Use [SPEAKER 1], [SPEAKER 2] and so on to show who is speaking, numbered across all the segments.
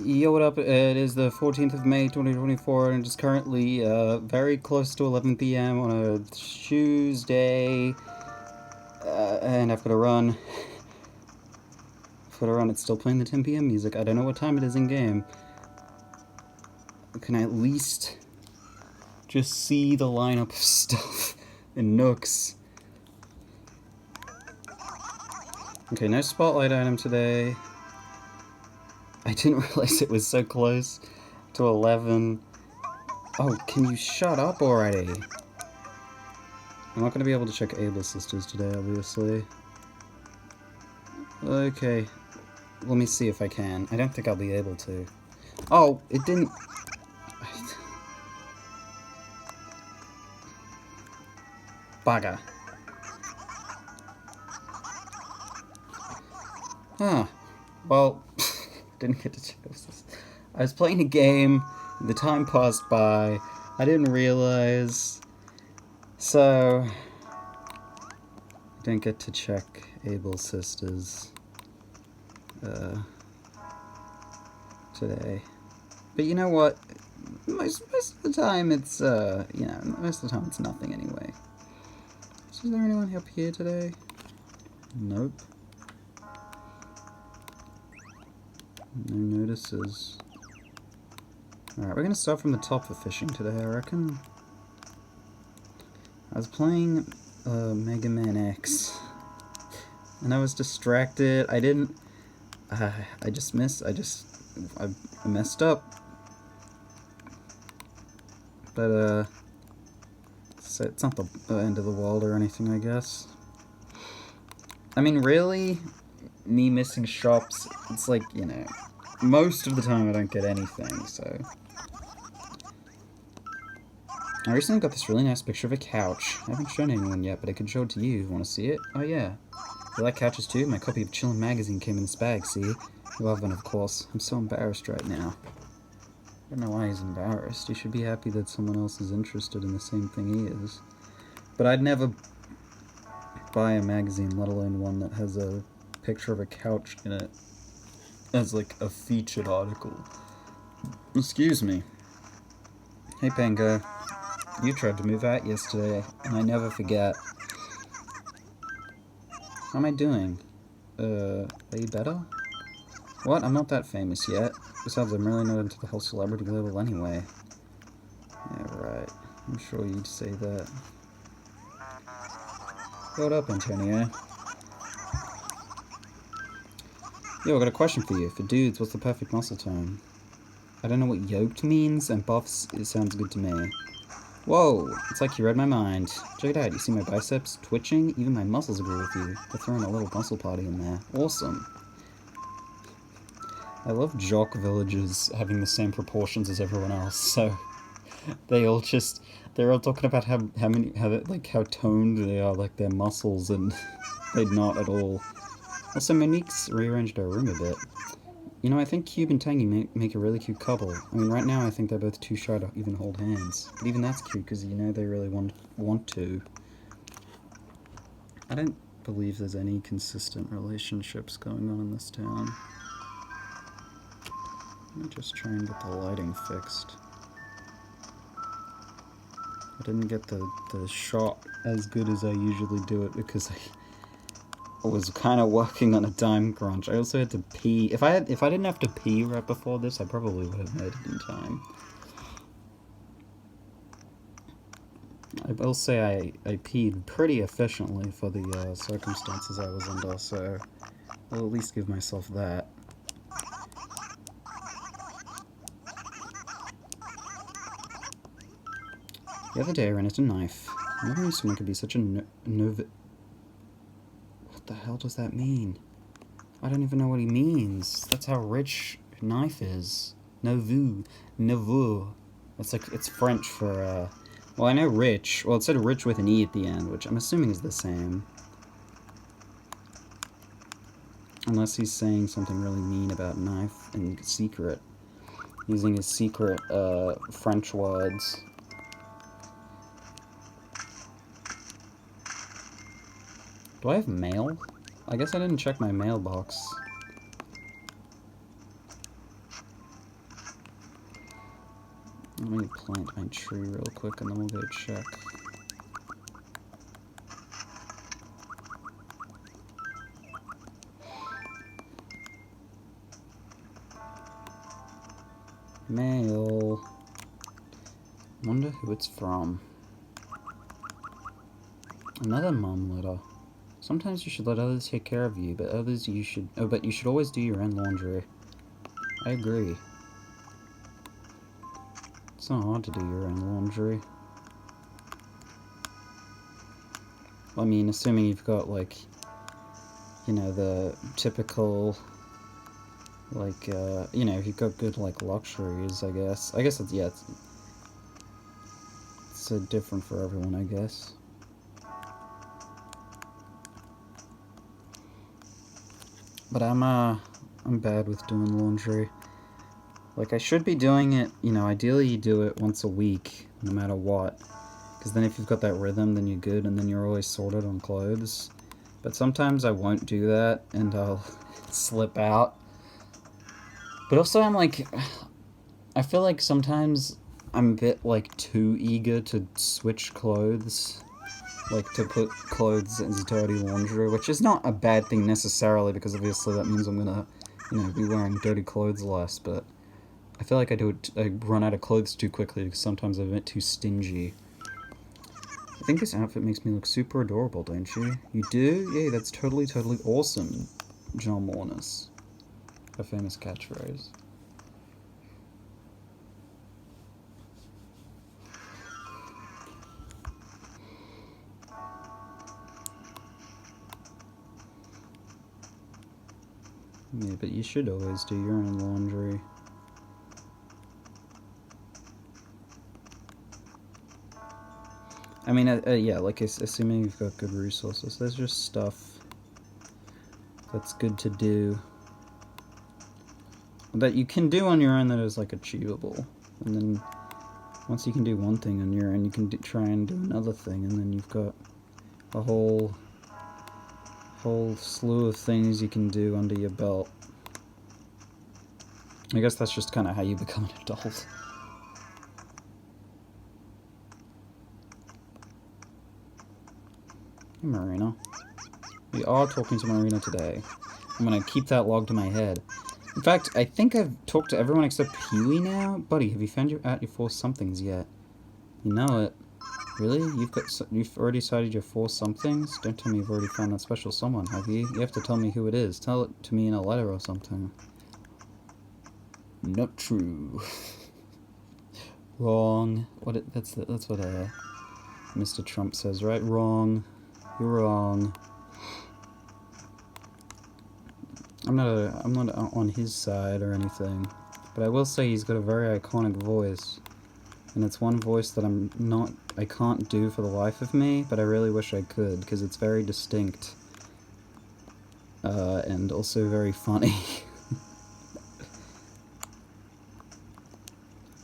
[SPEAKER 1] Yo, what up? It is the 14th of May 2024, and it's currently very close to 11 p.m. on a Tuesday. And I've got to run. I've got to run. It's still playing the 10 p.m. music. I don't know what time it is in game. Can I at least just see the lineup of stuff and nooks? Okay, no spotlight item today. I didn't realize it was so close to 11. Oh, can you shut up already? I'm not going to be able to check Able Sisters today, obviously. Okay, let me see if I can. I don't think I'll be able to. Oh, it didn't... Bugger. Huh. Well, didn't get to check this. I was playing a game, the time passed by, I didn't realize, so I didn't get to check Able Sisters today. But you know what? Most of the time it's, most of the time it's nothing anyway. So is there anyone up here today? Nope. No notices. Alright, we're gonna start from the top for fishing today, I reckon. I was playing Mega Man X, and I was distracted. I didn't... I just missed. I messed up. But, so it's not the end of the world or anything, I guess. I mean, really, me missing shops, it's like, you know, most of the time I don't get anything, so... I recently got this really nice picture of a couch. I haven't shown anyone yet, but I can show it to you. Want to see it? Oh yeah. You like couches too? My copy of Chillin' magazine came in this bag, see? You love one, of course. I'm so embarrassed right now. I don't know why he's embarrassed. He should be happy that someone else is interested in the same thing he is. But I'd never buy a magazine, let alone one that has a picture of a couch in it as like a featured article. Excuse me. Hey Pango. You tried to move out yesterday, and I never forget. How am I doing? Are you better? What? I'm not that famous yet. Besides, I'm really not into the whole celebrity label anyway. Yeah, right. I'm sure you'd say that. What up, Antonio? Yo, I got a question for you. For dudes, what's the perfect muscle tone? I don't know what yoked means, and buffs, it sounds good to me. Whoa, it's like you read my mind. Check it out, you see my biceps twitching? Even my muscles agree with you. They're throwing a little muscle party in there. Awesome. I love jock villages having the same proportions as everyone else, so they're all talking about how toned they are, like their muscles, and they're not at all. Also, Monique's rearranged her room a bit. You know, I think Hugh and Tangy make a really cute couple. I mean, right now I think they're both too shy to even hold hands. But even that's cute, because you know they really want to. I don't believe there's any consistent relationships going on in this town. Let me just try and get the lighting fixed. I didn't get the shot as good as I usually do it, because I was kind of working on a time crunch. I also had to pee. If I didn't have to pee right before this, I probably would have made it in time. I will say I peed pretty efficiently for the circumstances I was under, so I'll at least give myself that. The other day I ran into a knife. I never knew someone could be such a What the hell does that mean? I don't even know what he means. That's how rich knife is. Nouveau. It's like, it's French for, well, I know rich. Well, it said rich with an E at the end, which I'm assuming is the same. Unless he's saying something really mean about knife and secret. Using his secret, French words. Do I have mail? I guess I didn't check my mailbox. Let me plant my tree real quick and then we'll go check. Mail. Wonder who it's from. Another mom letter. Sometimes you should let others take care of you, but you should always do your own laundry. I agree. It's not hard to do your own laundry. I mean, assuming you've got, like, you know, the typical, like, you know, if you've got good, like, luxuries, I guess. I guess it's, yeah, it's different for everyone, I guess. But I'm bad with doing laundry. Like, I should be doing it, you know, ideally you do it once a week, no matter what. Because then if you've got that rhythm, then you're good, and then you're always sorted on clothes. But sometimes I won't do that, and I'll slip out. But also I'm like, I feel like sometimes I'm a bit, like, too eager to switch clothes. Like, to put clothes as dirty laundry, which is not a bad thing necessarily, because obviously that means I'm gonna, you know, be wearing dirty clothes less, but I feel like I run out of clothes too quickly, because sometimes I'm a bit too stingy. I think this outfit makes me look super adorable, don't you? You do? Yeah, that's totally, totally awesome, John Mornis. A famous catchphrase. Yeah, but you should always do your own laundry. I mean, yeah, like, assuming you've got good resources, there's just stuff that's good to do. That you can do on your own that is, like, achievable. And then, once you can do one thing on your own, you can try and do another thing, and then you've got a whole slew of things you can do under your belt. I guess that's just kind of how you become an adult. Hey, Marina. We are talking to Marina today. I'm gonna keep that logged in my head. In fact, I think I've talked to everyone except Peewee now. Buddy, have you found out your 4 somethings yet? You know it. Really? You've already decided your 4 somethings? Don't tell me you've already found that special someone, have you? You have to tell me who it is. Tell it to me in a letter or something. Not true. Wrong. That's what Mr. Trump says, right? Wrong. You're wrong. I'm not on his side or anything, but I will say he's got a very iconic voice, and it's one voice that I can't do for the life of me, but I really wish I could, because it's very distinct, and also very funny.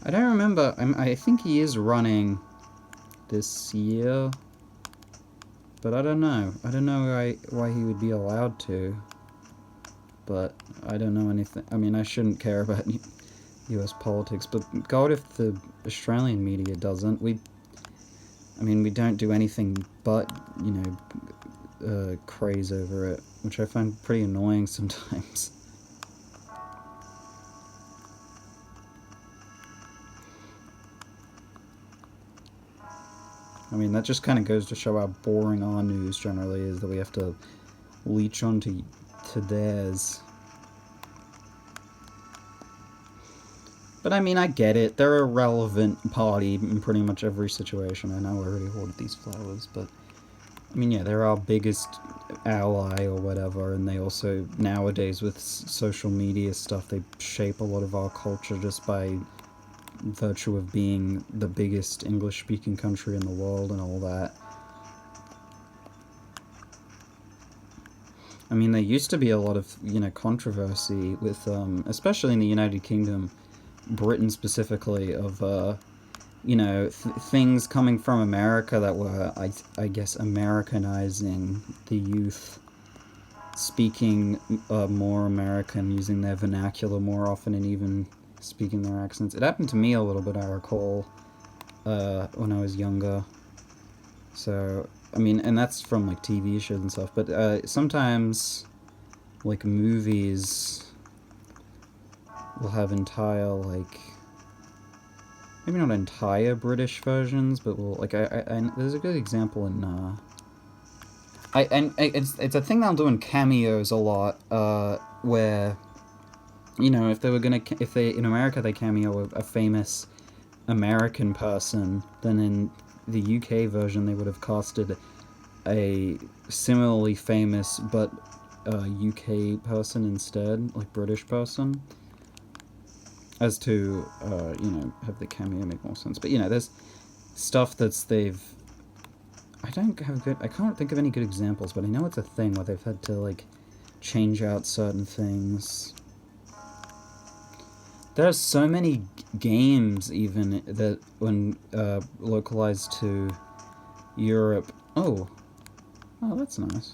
[SPEAKER 1] I don't remember, I think he is running this year, but I don't know. I don't know why he would be allowed to. But I don't know anything. I mean, I shouldn't care about US politics, but God, if the Australian media doesn't, we don't do anything but, you know, craze over it, which I find pretty annoying sometimes. I mean, that just kind of goes to show how boring our news generally is, that we have to leech onto theirs. But I mean, I get it. They're a relevant party in pretty much every situation. I know I already ordered these flowers, but I mean, yeah, they're our biggest ally or whatever, and they also, nowadays with social media stuff, they shape a lot of our culture just by virtue of being the biggest English-speaking country in the world and all that. I mean, there used to be a lot of, you know, controversy with, especially in the United Kingdom, Britain specifically, of, you know, things coming from America that were, I guess, Americanizing the youth, speaking more American, using their vernacular more often, and even speaking their accents. It happened to me a little bit, I recall, when I was younger. So, I mean, and that's from, like, TV shows and stuff, but, sometimes, like, movies will have entire, like, maybe not entire British versions, but will, like, there's a good example in, it's a thing that I'll do in cameos a lot, where, you know, if in America they cameo a famous American person, then in the UK version they would have casted a similarly famous but UK person instead, like British person, as to, you know, have the cameo make more sense. But, you know, there's stuff I can't think of any good examples, but I know it's a thing where they've had to, like, change out certain things. There are so many games, even, that when localized to Europe... Oh, that's nice.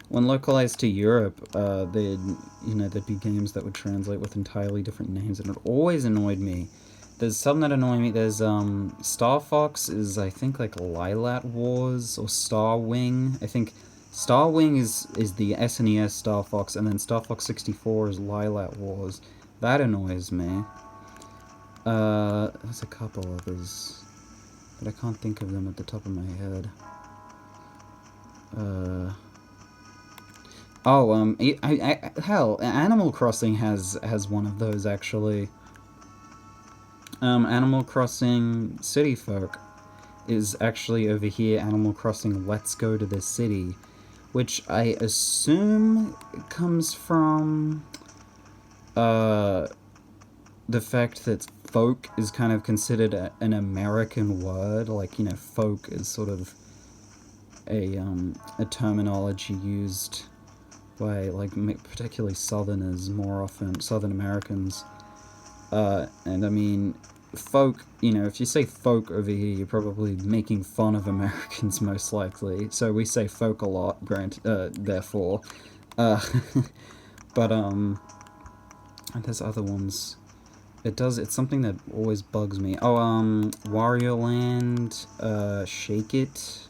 [SPEAKER 1] When localized to Europe, there'd be games that would translate with entirely different names, and it always annoyed me. There's some that annoy me. There's, Star Fox is, I think, like, Lilat Wars, or Star Wing. I think Star Wing is the SNES Star Fox, and then Star Fox 64 is Lilat Wars. That annoys me. There's a couple others, but I can't think of them at the top of my head. Hell, Animal Crossing has one of those, actually. Animal Crossing City Folk is actually over here Animal Crossing Let's Go to the City, which I assume comes from, the fact that folk is kind of considered an American word, like, you know, folk is sort of a terminology used by, like, particularly Southerners more often, Southern Americans, and I mean, folk, you know, if you say folk over here, you're probably making fun of Americans, most likely, so we say folk a lot, therefore, but, and there's other ones. It's something that always bugs me. Oh, Wario Land, Shake It,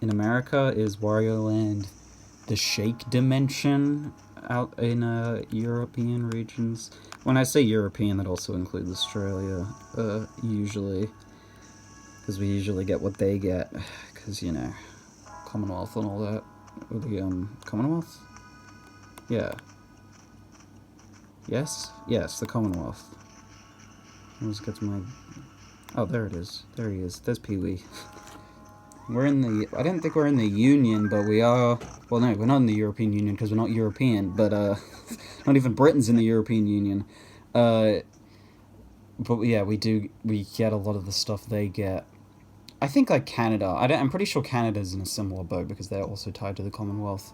[SPEAKER 1] in America, is Wario Land the Shake Dimension out in, European regions. When I say European, that also includes Australia, usually, because we usually get what they get, because, you know, Commonwealth and all that, or the, Commonwealth? Yeah. Yes, the Commonwealth. I always get to my... Oh, there it is. There he is. There's Peewee. We're in the... I don't think we're in the Union, but we are... Well, no, we're not in the European Union because we're not European, but, not even Britain's in the European Union. But, yeah, we get a lot of the stuff they get. I think, like, Canada. I'm pretty sure Canada's in a similar boat because they're also tied to the Commonwealth,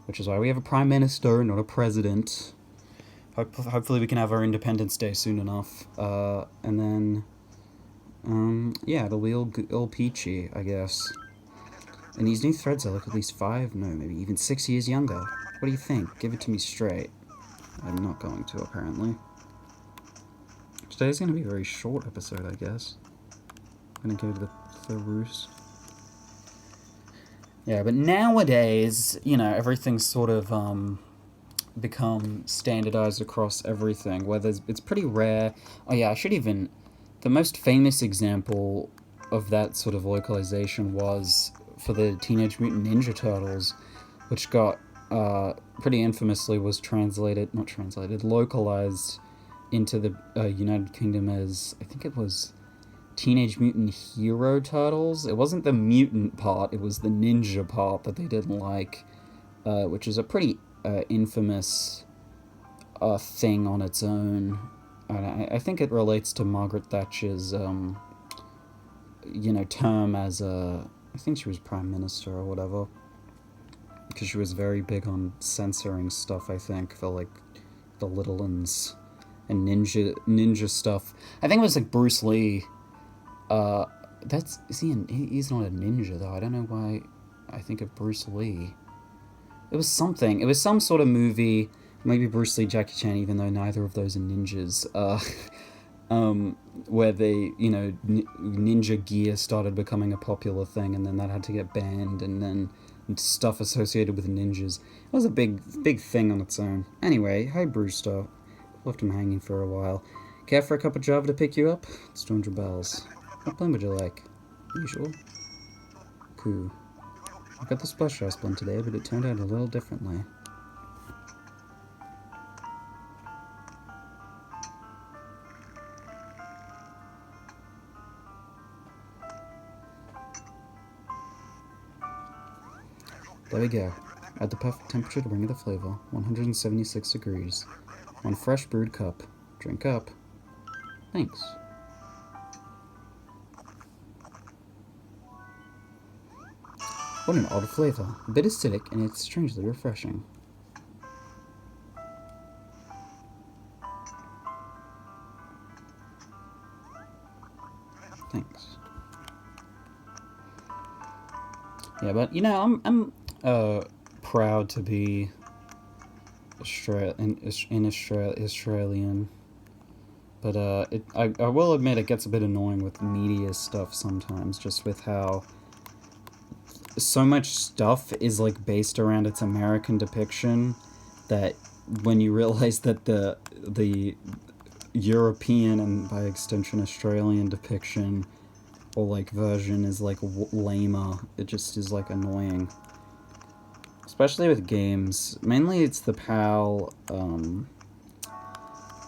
[SPEAKER 1] which is why we have a Prime Minister, not a President. Hopefully we can have our Independence Day soon enough, and then, yeah, it'll be all peachy, I guess. And these new threads are, like, at least 5, no, maybe even 6 years younger. What do you think? Give it to me straight. I'm not going to, apparently. Today's gonna be a very short episode, I guess. I'm gonna go to the roost. Yeah, but nowadays, you know, everything's sort of, become standardized across everything, where it's pretty rare. Oh yeah, the most famous example of that sort of localization was for the Teenage Mutant Ninja Turtles, which got, pretty infamously was localized into the United Kingdom as, I think it was Teenage Mutant Hero Turtles. It wasn't the mutant part, it was the ninja part that they didn't like, which is a pretty infamous thing on its own. And I think it relates to Margaret Thatcher's, you know, term as I think she was Prime Minister or whatever, because she was very big on censoring stuff, I think, for, like, the little uns and ninja stuff. I think it was, like, Bruce Lee. He's not a ninja, though. I don't know why I think of Bruce Lee. It was some sort of movie maybe Bruce Lee, Jackie Chan, even though neither of those are ninjas. Where they, ninja gear started becoming a popular thing, and then that had to get banned, and then stuff associated with ninjas. It was a big thing on its own. Anyway, hi Brewster. Left him hanging for a while. Care for a cup of Java to pick you up? It's 200 bells. What blend would you like? Usual? Cool. I got the splash ice blend today, but it turned out a little differently. There we go. Add the perfect temperature to bring the flavor. 176 degrees. 1 fresh brewed cup. Drink up. Thanks. What an odd flavor. A bit acidic, and it's strangely refreshing. Thanks. Yeah, but I'm proud to be Australian. But I will admit it gets a bit annoying with media stuff sometimes, just with how so much stuff is like based around its American depiction, that when you realize that the European and by extension Australian depiction or like version is like lamer, it just is like annoying. Especially with games. Mainly it's the PAL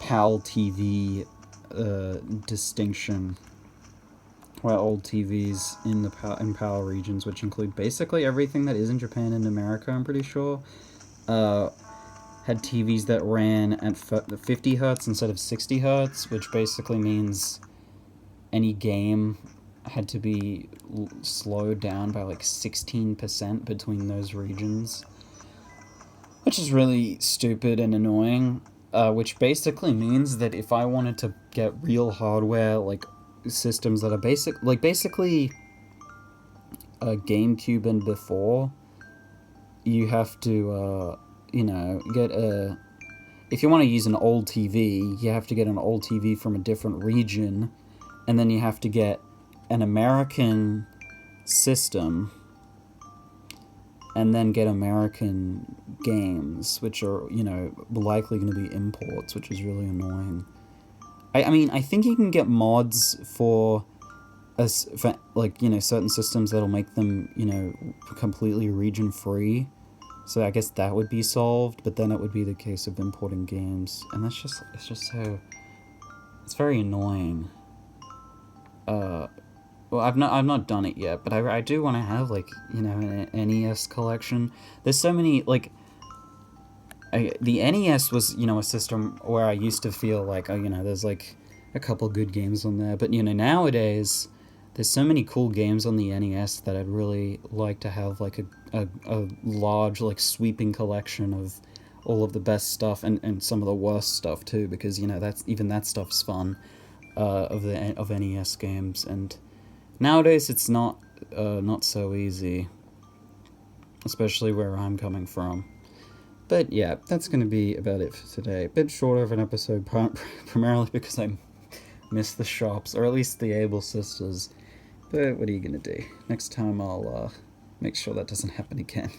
[SPEAKER 1] TV distinction, where old TVs in the PAL regions, which include basically everything that is in Japan and America, I'm pretty sure, had TVs that ran at 50 hertz instead of 60 hertz, which basically means any game had to be slowed down by like 16% between those regions, which is really stupid and annoying, which basically means that if I wanted to get real hardware, like systems that are basically a GameCube and before, you have to, get a... If you want to use an old TV, you have to get an old TV from a different region, and then you have to get an American system, and then get American games, which are, likely going to be imports, which is really annoying. I mean, I think you can get mods for certain systems that'll make them, completely region-free. So I guess that would be solved, but then it would be the case of importing games. And it's just so... It's very annoying. Well, I've not done it yet, but I do want to have, an NES collection. There's so many, the NES was, a system where I used to feel like, there's, a couple good games on there. But, nowadays, there's so many cool games on the NES that I'd really like to have, a large, sweeping collection of all of the best stuff and some of the worst stuff, too, because, that stuff's fun, of NES games. And nowadays, it's not so easy, especially where I'm coming from. But yeah, that's going to be about it for today. A bit shorter of an episode, primarily because I missed the shops, or at least the Able Sisters. But what are you going to do? Next time I'll make sure that doesn't happen again.